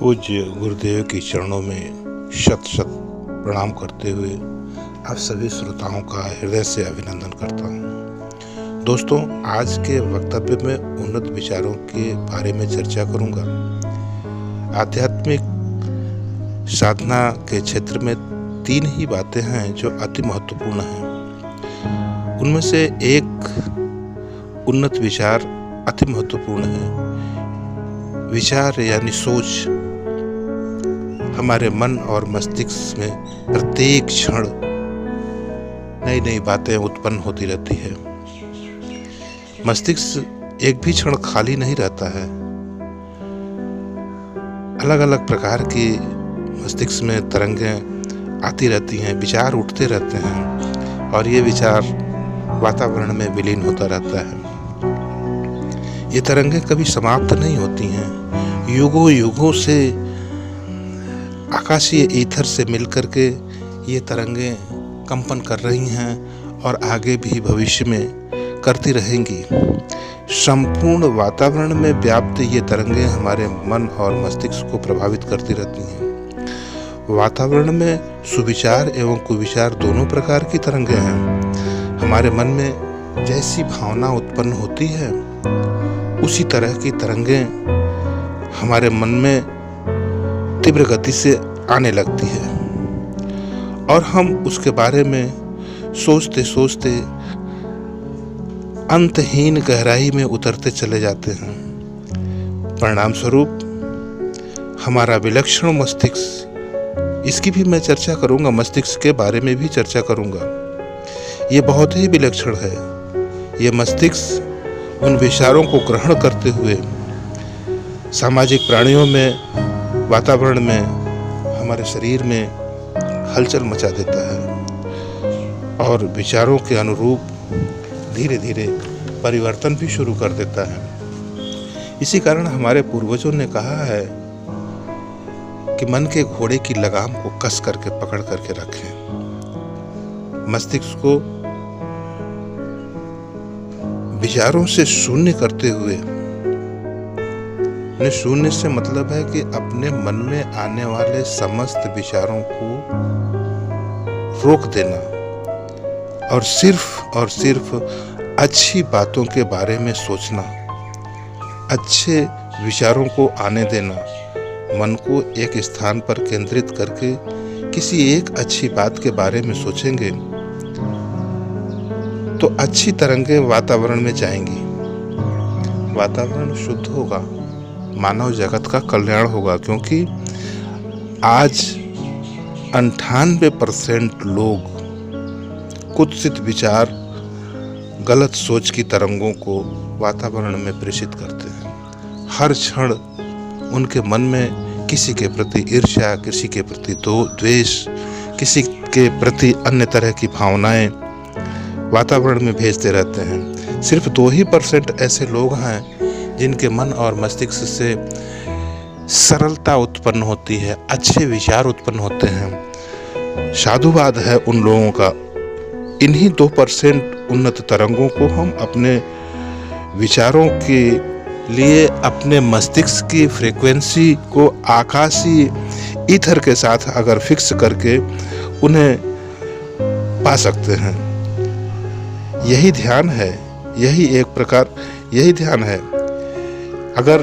पूज्य गुरुदेव के चरणों में शत शत प्रणाम करते हुए आप सभी श्रोताओं का हृदय से अभिनंदन करता हूँ। दोस्तों, आज के वक्तव्य में उन्नत विचारों के बारे में चर्चा करूँगा। आध्यात्मिक साधना के क्षेत्र में 3 ही बातें हैं जो अति महत्वपूर्ण हैं। उनमें से एक उन्नत विचार अति महत्वपूर्ण है। विचार यानी सोच हमारे मन और मस्तिष्क में प्रत्येक क्षण नई नई बातें उत्पन्न होती रहती है। मस्तिष्क एक भी क्षण खाली नहीं रहता है। अलग अलग प्रकार की मस्तिष्क में तरंगें आती रहती हैं, विचार उठते रहते हैं और ये विचार वातावरण में विलीन होता रहता है। ये तरंगें कभी समाप्त नहीं होती हैं। युगों युगों से आकाशीय ईथर से मिलकर के ये तरंगें कंपन कर रही हैं और आगे भी भविष्य में करती रहेंगी। संपूर्ण वातावरण में व्याप्त ये तरंगें हमारे मन और मस्तिष्क को प्रभावित करती रहती हैं। वातावरण में सुविचार एवं कुविचार दोनों प्रकार की तरंगें हैं। हमारे मन में जैसी भावना उत्पन्न होती है उसी तरह की तरंगें हमारे मन में तीव्र गति से आने लगती है और हम उसके बारे में सोचते सोचते अंतहीन गहराई में उतरते चले जाते हैं। परिणाम स्वरूप हमारा विलक्षण मस्तिष्क, इसकी भी मैं चर्चा करूंगा, मस्तिष्क के बारे में भी चर्चा करूंगा। ये बहुत ही विलक्षण है। ये मस्तिष्क उन विचारों को ग्रहण करते हुए सामाजिक प्राणियों में, वातावरण में, हमारे शरीर में हलचल मचा देता है और विचारों के अनुरूप धीरे धीरे परिवर्तन भी शुरू कर देता है। इसी कारण हमारे पूर्वजों ने कहा है कि मन के घोड़े की लगाम को कस करके पकड़ करके रखें। मस्तिष्क को विचारों से शून्य करते हुए, शून्य से मतलब है कि अपने मन में आने वाले समस्त विचारों को रोक देना और सिर्फ अच्छी बातों के बारे में सोचना, अच्छे विचारों को आने देना। मन को एक स्थान पर केंद्रित करके किसी एक अच्छी बात के बारे में सोचेंगे तो अच्छी तरंगें वातावरण में जाएंगी। वातावरण शुद्ध होगा, मानव जगत का कल्याण होगा, क्योंकि आज 98% लोग कुत्सित विचार, गलत सोच की तरंगों को वातावरण में प्रेषित करते हैं। हर क्षण उनके मन में किसी के प्रति ईर्ष्या, किसी के प्रति द्वेष, किसी के प्रति अन्य तरह की भावनाएं वातावरण में भेजते रहते हैं। सिर्फ 2% ऐसे लोग हैं जिनके मन और मस्तिष्क से सरलता उत्पन्न होती है, अच्छे विचार उत्पन्न होते हैं। साधुवाद है उन लोगों का। इन्हीं 2% उन्नत तरंगों को हम अपने विचारों के लिए अपने मस्तिष्क की फ्रीक्वेंसी को आकाशीय ईथर के साथ अगर फिक्स करके उन्हें पा सकते हैं। यही ध्यान है, यही ध्यान है। अगर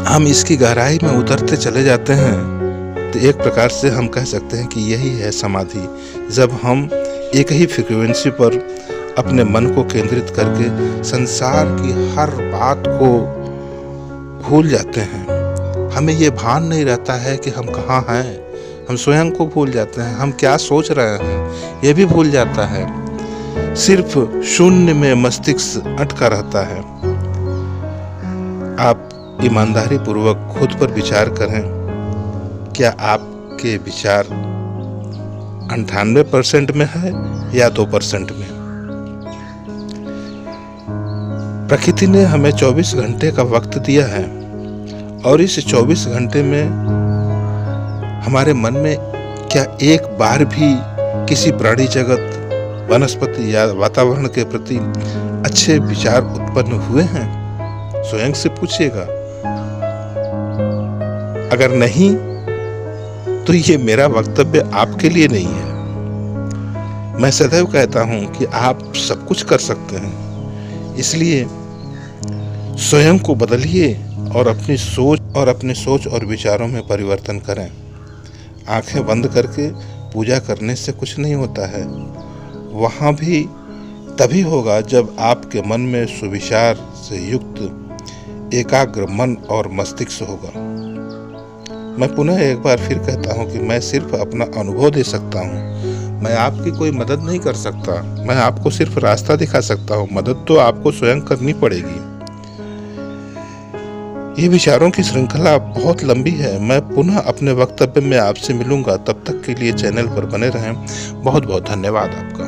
हम इसकी गहराई में उतरते चले जाते हैं तो एक प्रकार से हम कह सकते हैं कि यही है समाधि। जब हम एक ही फ्रीक्वेंसी पर अपने मन को केंद्रित करके संसार की हर बात को भूल जाते हैं। हमें ये भान नहीं रहता है कि हम कहाँ हैं। हम स्वयं को भूल जाते हैं, हम क्या सोच रहे हैं ये भी भूल जाता है। सिर्फ शून्य में मस्तिष्क अटका रहता है। आप ईमानदारी पूर्वक खुद पर विचार करें, क्या आपके विचार 98% में है या 2% में? प्रकृति ने हमें 24 घंटे का वक्त दिया है और इस 24 घंटे में हमारे मन में क्या एक बार भी किसी प्राणी जगत, वनस्पति या वातावरण के प्रति अच्छे विचार उत्पन्न हुए हैं? स्वयं से पूछिएगा। अगर नहीं तो ये मेरा वक्तव्य आपके लिए नहीं है। मैं सदैव कहता हूं कि आप सब कुछ कर सकते हैं, इसलिए स्वयं को बदलिए और अपनी सोच और विचारों में परिवर्तन करें। आंखें बंद करके पूजा करने से कुछ नहीं होता है। वहाँ भी तभी होगा जब आपके मन में सुविचार से युक्त एकाग्र मन और मस्तिष्क होगा। मैं पुनः एक बार फिर कहता हूँ कि मैं सिर्फ अपना अनुभव दे सकता हूँ। मैं आपकी कोई मदद नहीं कर सकता। मैं आपको सिर्फ रास्ता दिखा सकता हूँ। मदद तो आपको स्वयं करनी पड़ेगी। ये विचारों की श्रृंखला बहुत लंबी है। मैं पुनः अपने वक्तव्य में आपसे मिलूंगा। तब तक के लिए चैनल पर बने रहें। बहुत बहुत धन्यवाद आपका।